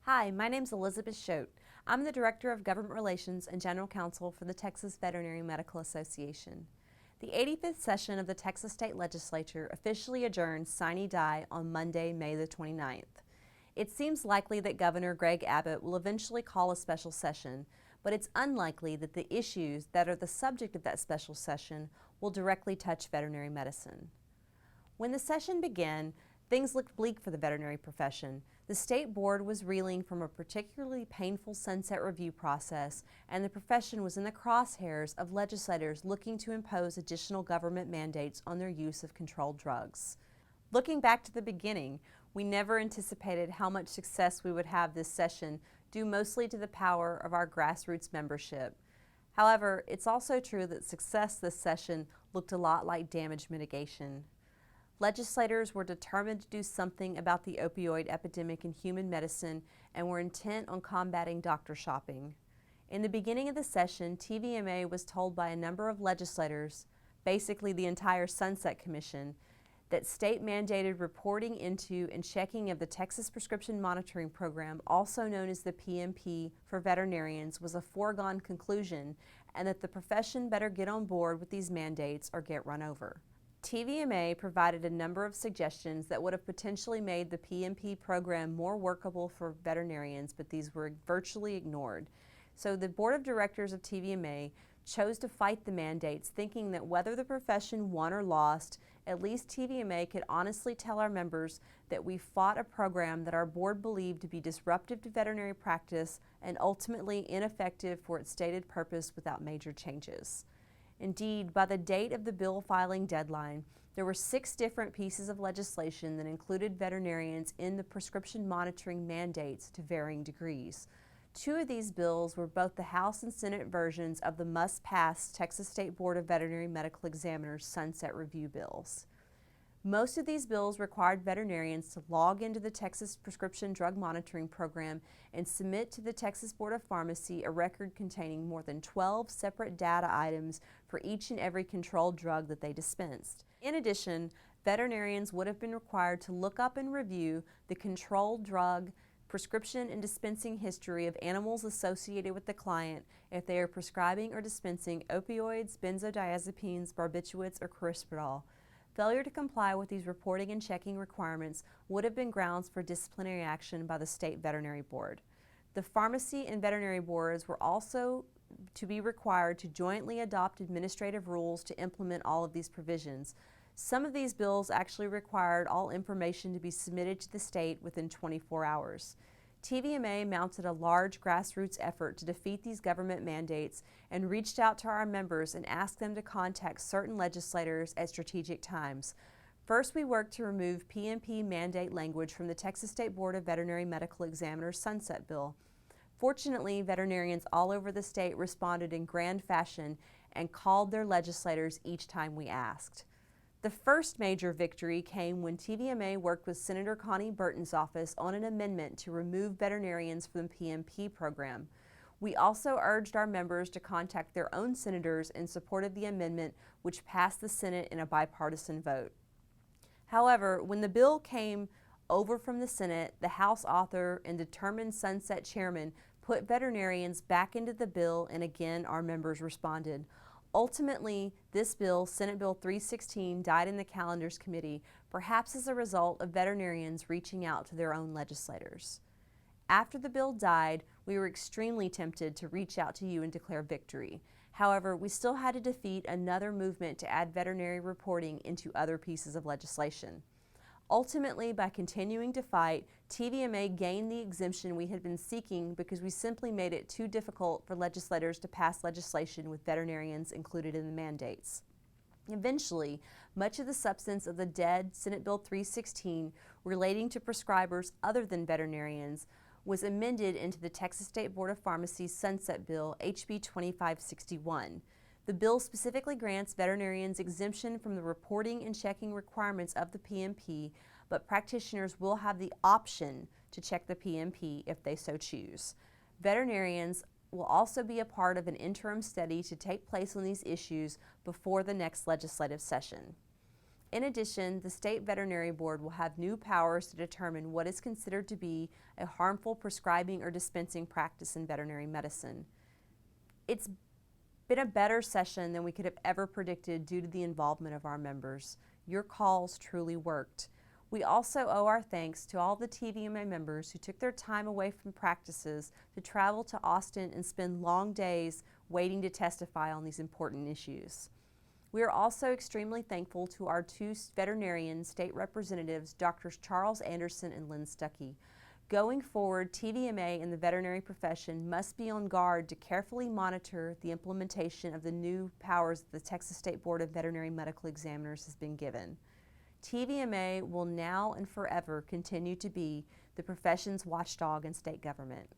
Hi, my name is Elizabeth Choate. I'm the Director of Government Relations and General Counsel for the Texas Veterinary Medical Association. The 85th session of the Texas State Legislature officially adjourned sine die on Monday, May the 29th. It seems likely that Governor Greg Abbott will eventually call a special session, but it's unlikely that the issues that are the subject of that special session will directly touch veterinary medicine. When the session began, things looked bleak for the veterinary profession. The state board was reeling from a particularly painful sunset review process, and the profession was in the crosshairs of legislators looking to impose additional government mandates on their use of controlled drugs. Looking back to the beginning, we never anticipated how much success we would have this session, due mostly to the power of our grassroots membership. However, it's also true that success this session looked a lot like damage mitigation. Legislators were determined to do something about the opioid epidemic in human medicine and were intent on combating doctor shopping. In the beginning of the session, TVMA was told by a number of legislators, basically the entire Sunset Commission, that state-mandated reporting into and checking of the Texas Prescription Monitoring Program, also known as the PMP, for veterinarians was a foregone conclusion, and that the profession better get on board with these mandates or get run over. TVMA provided a number of suggestions that would have potentially made the PMP program more workable for veterinarians, but these were virtually ignored. So the board of directors of TVMA chose to fight the mandates, thinking that whether the profession won or lost, at least TVMA could honestly tell our members that we fought a program that our board believed to be disruptive to veterinary practice and ultimately ineffective for its stated purpose without major changes. Indeed, by the date of the bill filing deadline, there were 6 different pieces of legislation that included veterinarians in the prescription monitoring mandates to varying degrees. 2 of these bills were both the House and Senate versions of the must-pass Texas State Board of Veterinary Medical Examiners sunset review bills. Most of these bills required veterinarians to log into the Texas Prescription Drug Monitoring Program and submit to the Texas Board of Pharmacy a record containing more than 12 separate data items for each and every controlled drug that they dispensed. In addition, veterinarians would have been required to look up and review the controlled drug, prescription, and dispensing history of animals associated with the client if they are prescribing or dispensing opioids, benzodiazepines, barbiturates, or crispridol. Failure to comply with these reporting and checking requirements would have been grounds for disciplinary action by the State Veterinary Board. The pharmacy and veterinary boards were also to be required to jointly adopt administrative rules to implement all of these provisions. Some of these bills actually required all information to be submitted to the state within 24 hours. TVMA mounted a large grassroots effort to defeat these government mandates and reached out to our members and asked them to contact certain legislators at strategic times. First, we worked to remove PMP mandate language from the Texas State Board of Veterinary Medical Examiners Sunset Bill. Fortunately, veterinarians all over the state responded in grand fashion and called their legislators each time we asked. The first major victory came when TVMA worked with Senator Connie Burton's office on an amendment to remove veterinarians from the PMP program. We also urged our members to contact their own senators in support of the amendment, which passed the Senate in a bipartisan vote. However, when the bill came over from the Senate, the House author and determined sunset chairman put veterinarians back into the bill, and again our members responded. Ultimately, this bill, Senate Bill 316, died in the Calendars Committee, perhaps as a result of veterinarians reaching out to their own legislators. After the bill died, we were extremely tempted to reach out to you and declare victory. However, we still had to defeat another movement to add veterinary reporting into other pieces of legislation. Ultimately, by continuing to fight, TVMA gained the exemption we had been seeking because we simply made it too difficult for legislators to pass legislation with veterinarians included in the mandates. Eventually, much of the substance of the dead Senate Bill 316 relating to prescribers other than veterinarians was amended into the Texas State Board of Pharmacy's Sunset Bill, HB 2561. The bill specifically grants veterinarians exemption from the reporting and checking requirements of the PMP, but practitioners will have the option to check the PMP if they so choose. Veterinarians will also be a part of an interim study to take place on these issues before the next legislative session. In addition, the State Veterinary Board will have new powers to determine what is considered to be a harmful prescribing or dispensing practice in veterinary medicine. It's been a better session than we could have ever predicted due to the involvement of our members. Your calls truly worked. We also owe our thanks to all the TVMA members who took their time away from practices to travel to Austin and spend long days waiting to testify on these important issues. We are also extremely thankful to our two veterinarian state representatives, Drs. Charles Anderson and Lynn Stuckey. Going forward, TVMA and the veterinary profession must be on guard to carefully monitor the implementation of the new powers the Texas State Board of Veterinary Medical Examiners has been given. TVMA will now and forever continue to be the profession's watchdog in state government.